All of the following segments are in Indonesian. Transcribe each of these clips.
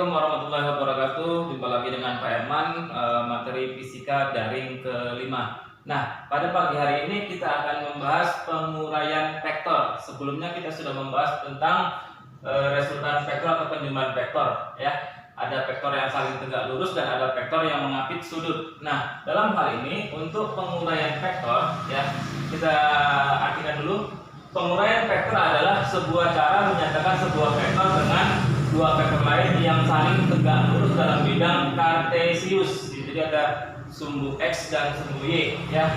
Assalamualaikum warahmatullahi wabarakatuh. Jumpa lagi dengan Pak Herman, materi fisika daring kelima. Nah, pada pagi hari ini kita akan membahas penguraian vektor. Sebelumnya kita sudah membahas tentang resultan vektor atau penjumlahan vektor, ya. Ada vektor yang saling tegak lurus dan ada vektor yang mengapit sudut. Nah, dalam hal ini untuk penguraian vektor, ya, kita artikan dulu. Penguraian vektor adalah sebuah cara menyatakan sebuah vektor dengan dua vektor lain yang saling tegak lurus dalam bidang kartesius. Jadi ada sumbu X dan sumbu Y, ya.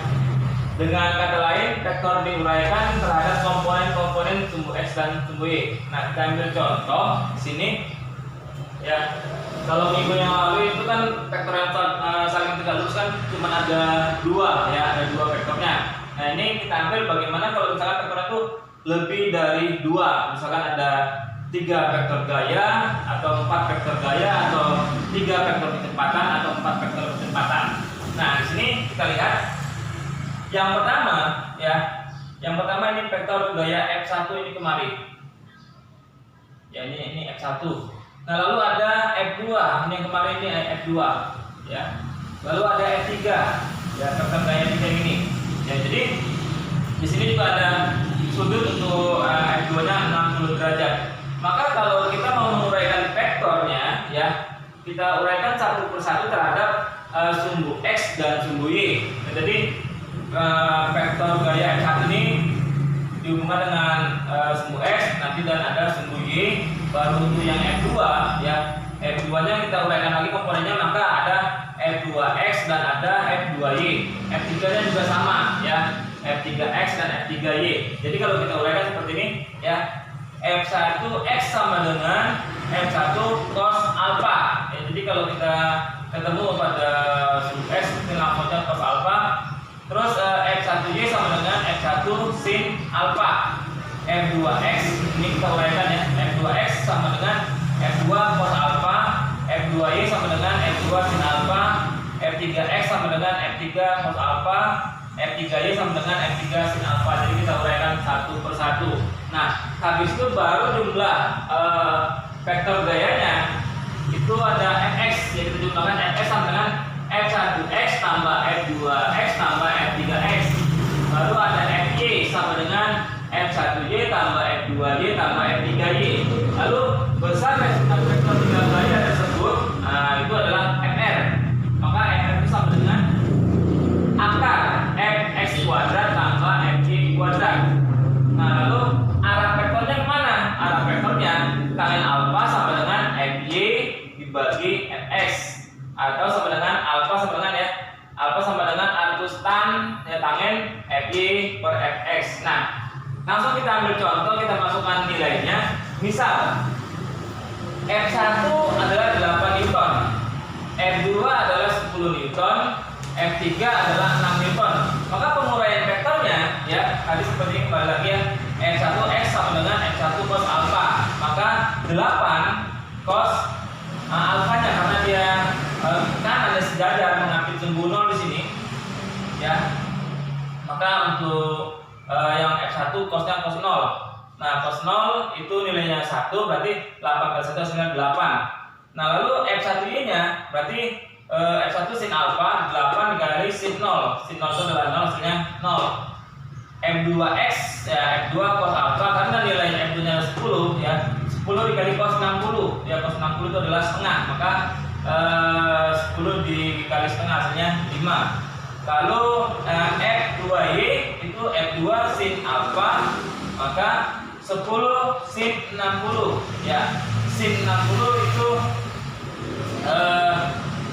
Dengan kata lain, vektor diuraikan terhadap komponen-komponen sumbu X dan sumbu Y. Nah, kita ambil contoh di sini, ya. Kalau minggu yang lalu itu kan vektor yang saling tegak lurus kan cuma ada dua, ya, ada dua vektornya. Nah, ini kita ambil bagaimana kalau misalkan vektor itu lebih dari dua, misalkan ada 3 vektor gaya atau 4 vektor gaya atau 3 vektor kecepatan atau 4 vektor kecepatan. Nah, di sini kita lihat yang pertama, ya. Yang pertama ini vektor gaya F1 ini kemari. Ya, ini F1. Nah, lalu ada F2, ini yang kemarin ini F2, ya. Lalu ada F3, ya, vektor gaya 3 ini. Ya, jadi di sini juga ada sudut untuk F2-nya 60 derajat. Maka kalau kita mau menguraikan vektornya, ya, kita uraikan satu persatu terhadap sumbu X dan sumbu Y. Nah, jadi vektor gaya F1 ini dihubungkan dengan sumbu X, nanti dan ada sumbu Y. Baru untuk yang F2, ya, F2-nya kita uraikan lagi komponennya, maka ada F2X dan ada F2Y. F3-nya juga sama, ya, F3X dan F3Y. Jadi kalau kita uraikan seperti ini, ya, F1X sama dengan F1 cos alpha. Ya, jadi kalau kita ketemu pada sumbu X, kita langsungnya cos alpha. Terus F1Y sama dengan F1 sin alpha. F2X ini kita uraikan, ya, F2X sama dengan F2 cos alpha. F2Y sama dengan F2 sin alpha. F3X sama dengan F3 cos alpha. F3Y sama dengan F3 sin alpha. Jadi kita uraikan satu persatu. Nah, habis itu baru jumlah vektor gayanya itu ada Fx, jadi kita jumlahkan Fx sama dengan F1x tambah F2x tambah F3x. Baru ada Fy sama dengan F1y tambah F2y tambah F3y. Lalu besar resultan vektor tiga gaya tersebut, itu adalah Fr. Maka Fr itu sama dengan akar Fx kuadrat tambah Fy kuadrat. Nah, lalu arah vektornya kemana? Arah vektornya tangen alfa sama dengan Fy dibagi Fx, atau sama dengan alfa sama dengan, ya, alfa sama dengan arcus tan, ya, tangen Fy per Fx. Nah, langsung kita ambil contoh, kita masukkan nilainya. Misal F1 adalah 8 Newton, F2 adalah 10 Newton, F3 adalah 6 Newton. Maka penguraian vektornya, ya, tadi seperti ini kembali lagi, ya, F1x sama dengan F1 cos alpha. Maka 8 cos alfanya, karena dia kan ada sejajar mengapit sumbu 0 di sini, ya. Maka untuk yang F1 cosnya cos 0. Nah, cos 0 itu nilainya 1, berarti 8 kali 1 hasilnya 8. Nah, lalu F1y nya berarti F1 sin alpha 8 dikali sin 0. Sin 0 itu adalah 0, hasilnya 0. F2x, ya, F2 cos alpha, karena nilainya F2 nya 10, ya, 10 dikali cos 60, ya, cos 60 itu adalah setengah, maka 10 dikali setengah hasilnya 5. Lalu F2y itu F2 sin alpha, maka 10 sin 60, ya. Sin 60 itu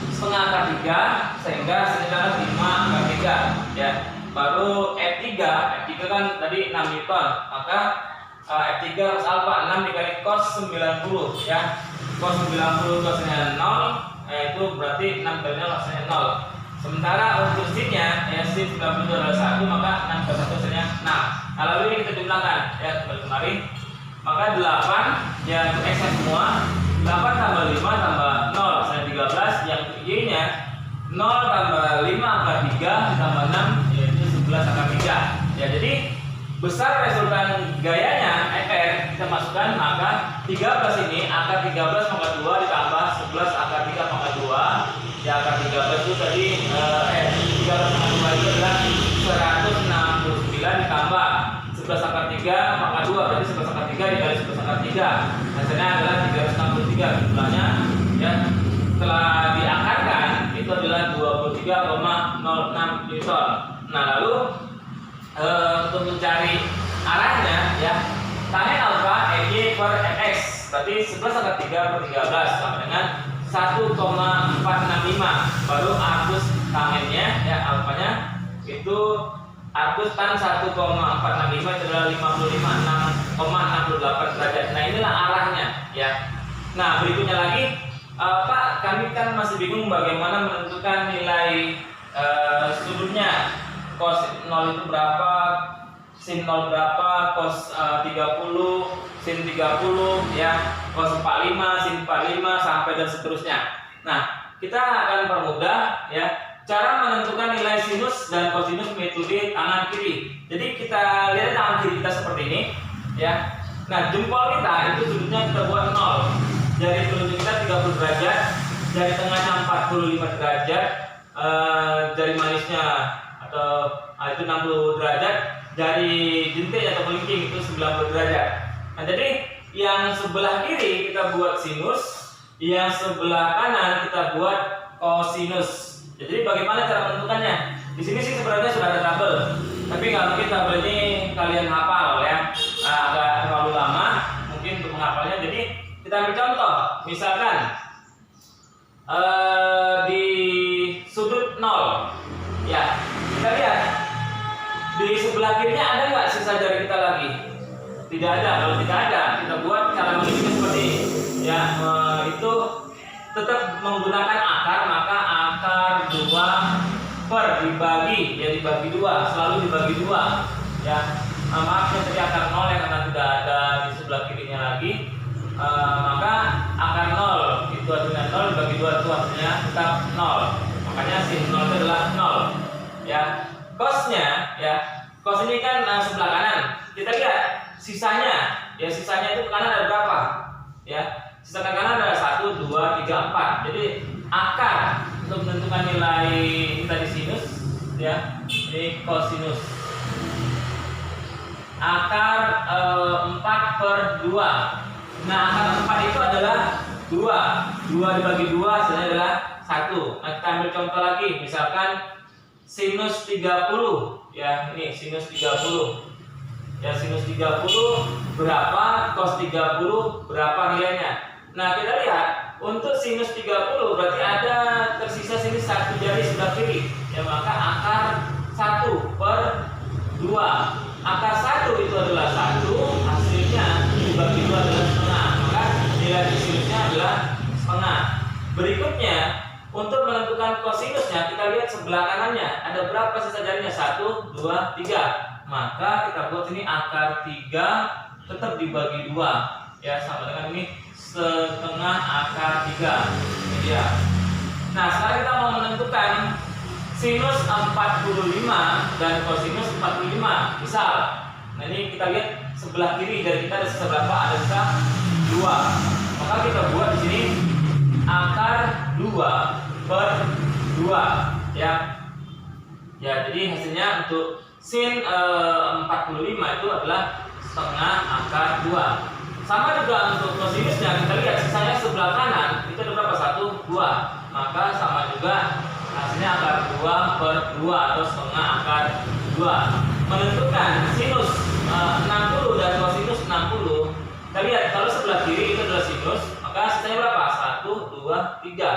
setengah akar 3, sehingga hasilnya 5 akar 3, ya. Baru F3 kan tadi 6 Newton, maka F3 cos alpha 6 dikali cos 90, ya. Cos 90 hasilnya 0, itu berarti 6 kali 0 hasilnya 0. Sementara untuk sin-nya, ya, sin 90 adalah 1, maka 6 kali 1 hasilnya 6. Nah, lalu ini kita jumlahkan, ya, kembali. Maka 8, ya, untuk X semua, 8 tambah 5 tambah 0 hasilnya 13. Yang untuk Y-nya 0 tambah 5 akar 3 tambah 6, yaitu 11 akar 3. Ya, jadi besar resultan gayanya Fr kita masukkan, maka 13 ini akar 13 pangkat 2 ditambah Hasilnya adalah 363 jumlahnya ya. Setelah diakarkan itu adalah 23,06 Newton. Nah, lalu untuk mencari arahnya ya, tangen alfa EG per MX berarti 11/3/13 sama dengan 1,465. Baru arcus tangennya ya, alfanya itu arcus tan 1,465 itu adalah 55,68 derajat. Nah, inilah arahnya ya. Nah, berikutnya lagi Pak, kami kan masih bingung bagaimana menentukan nilai sudutnya. Cos 0 itu berapa, sin 0 berapa, cos 30, sin 30 ya, cos 45, sin 45 sampai dan seterusnya. Nah, kita akan permudah ya cara menentukan nilai sinus dan kosinus metode tangan kiri. Jadi kita lihat tangan kiri kita seperti ini ya. Nah, jempol kita itu sudutnya kita buat 0. Jari telunjuk kita 30 derajat, jari tengahnya 45 derajat, jari manisnya atau itu 60 derajat, jari jentik atau kelingking itu 90 derajat. Nah, jadi yang sebelah kiri kita buat sinus, yang sebelah kanan kita buat kosinus. Jadi bagaimana cara menentukannya? Di sini sih sebenarnya sudah ada tabel, tapi nggak mungkin tabel ini kalian hafal ya. Agak terlalu lama mungkin untuk menghafalnya. Jadi kita ambil contoh, misalkan di sudut 0 ya, kita lihat di sebelah kirinya ada nggak sisa jari kita lagi? Tidak ada. Kalau tidak ada, kita buat cara mengisinya seperti ini ya. Itu tetap menggunakan akar, maka akar 2 per dibagi ya, dibagi 2, selalu dibagi 2 ya. Maaf ya, tadi akar 0 ya, karena tidak ada di sebelah kirinya lagi. Maka akar 0 itu hasilnya 0 dibagi 2 itu hasilnya tetap 0. Makanya sin 0 itu adalah 0 ya. Cosnya ya, cos ini kan sebelah kanan. Kita lihat sisanya ya, sisanya itu ke kanan ada berapa ya. Sisa ke kanan ada 1, 2, 3, 4. Jadi akar untuk menentukan nilai tadi sinus ya, ini kosinus. Akar 4/2. Nah, akar 4 itu adalah 2 dibagi 2 hasilnya adalah 1. Nah, kita ambil contoh lagi, misalkan sinus 30 ya, ini sinus 30 ya, sinus 30 berapa, cos 30 berapa nilainya. Nah, kita lihat untuk sinus 30 berarti ada tersisa sini satu jari sebelah kiri ya, maka akar 1/2. Akar 1 itu adalah 1, hasilnya dibagi 2 adalah setengah, maka nilai sinusnya adalah setengah. Berikutnya, untuk menentukan kosinusnya, kita lihat sebelah kanannya ada berapa sisa jarinya, 1, 2, 3. Maka kita buat ini akar 3 tetap dibagi 2 ya, sama dengan ini setengah akar 3 ini dia. Nah, sekarang kita mau menentukan sinus 45 dan kosinus 45. Misal, nah ini kita lihat sebelah kiri dari kita ada sisa berapa? Ada sisa 2. Maka kita buat di sini akar 2/2 ya. Ya, jadi hasilnya untuk sin 45 itu adalah setengah akar 2. Sama juga untuk kosinusnya, kita lihat sisanya sebelah kanan itu ada berapa? 1, 2. Maka sama juga hasilnya akar 2/2 atau setengah akar 2. Menentukan sinus 60 dan kosinus 60. Kita lihat kalau sebelah kiri itu adalah sinus, maka sisanya berapa? 1, 2, 3.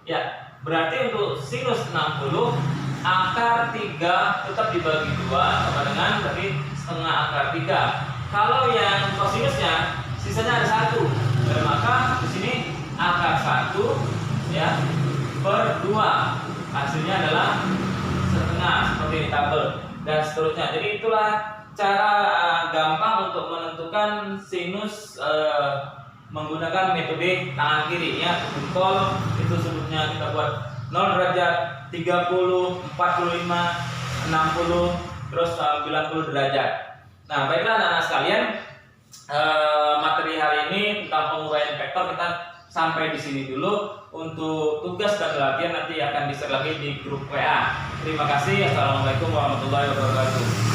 Ya, berarti untuk sinus 60 akar 3 tetap dibagi 2 sama dengan berarti setengah akar 3. Kalau yang kosinusnya sisanya ada 1, dan maka di sini akar 1 ya per 2 hasilnya adalah setengah seperti di tabel dan seterusnya. Jadi itulah cara gampang untuk menentukan sinus menggunakan metode tangan kiri ya. Jempol itu sudutnya kita buat 0 derajat, 30, 45, 60, terus 90 derajat. Nah, baiklah anak-anak sekalian, materi hari ini tentang penguraian vektor kita sampai di sini dulu. Untuk tugas dan latihan nanti akan di-share lagi di grup WA. Terima kasih. Assalamualaikum warahmatullahi wabarakatuh.